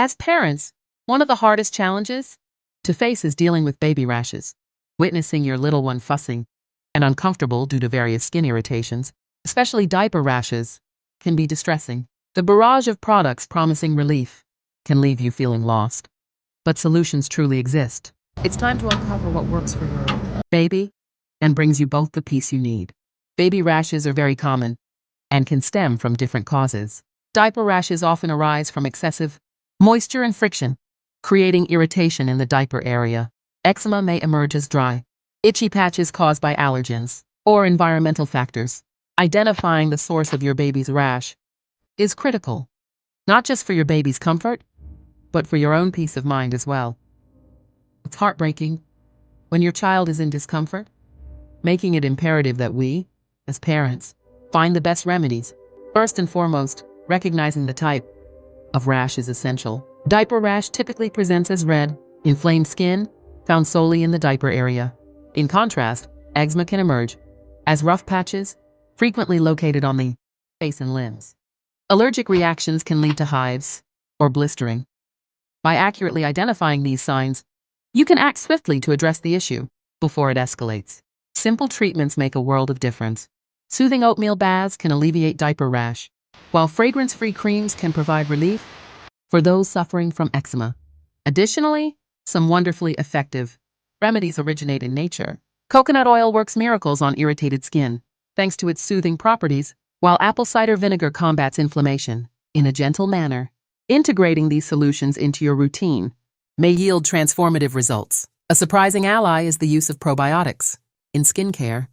As parents, one of the hardest challenges to face is dealing with baby rashes. Witnessing your little one fussing and uncomfortable due to various skin irritations, especially diaper rashes, can be distressing. The barrage of products promising relief can leave you feeling lost. But solutions truly exist. It's time to uncover what works for your baby and brings you both the peace you need. Baby rashes are very common and can stem from different causes. Diaper rashes often arise from excessive moisture and friction, creating irritation in the diaper area. Eczema may emerge as dry, itchy patches caused by allergens or environmental factors. Identifying the source of your baby's rash is critical, not just for your baby's comfort, but for your own peace of mind as well. It's heartbreaking when your child is in discomfort, making it imperative that we, as parents, find the best remedies. First and foremost, recognizing the type of rash is essential. Diaper rash typically presents as red, inflamed skin, found solely in the diaper area. In contrast, eczema can emerge as rough patches, frequently located on the face and limbs. Allergic reactions can lead to hives or blistering. By accurately identifying these signs, you can act swiftly to address the issue before it escalates. Simple treatments make a world of difference. Soothing oatmeal baths can alleviate diaper rash, while fragrance-free creams can provide relief for those suffering from eczema. Additionally, some wonderfully effective remedies originate in nature. Coconut oil works miracles on irritated skin, thanks to its soothing properties, while apple cider vinegar combats inflammation in a gentle manner. Integrating these solutions into your routine may yield transformative results. A surprising ally is the use of probiotics in skincare,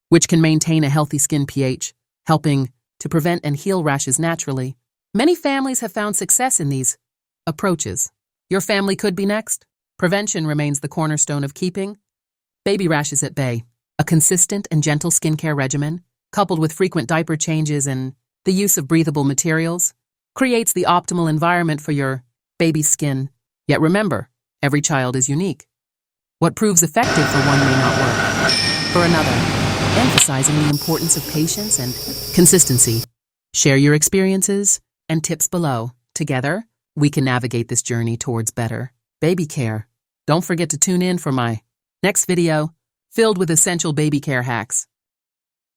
which can maintain a healthy skin pH, helping to prevent and heal rashes naturally. Many families have found success in these approaches. Your family could be next. Prevention remains the cornerstone of keeping baby rashes at bay. A consistent and gentle skincare regimen, coupled with frequent diaper changes and the use of breathable materials, creates the optimal environment for your baby's skin. Yet remember, every child is unique. What proves effective for one may not work for another, emphasizing the importance of patience and consistency. Share your experiences and tips below. Together, we can navigate this journey towards better baby care. Don't forget to tune in for my next video filled with essential baby care hacks.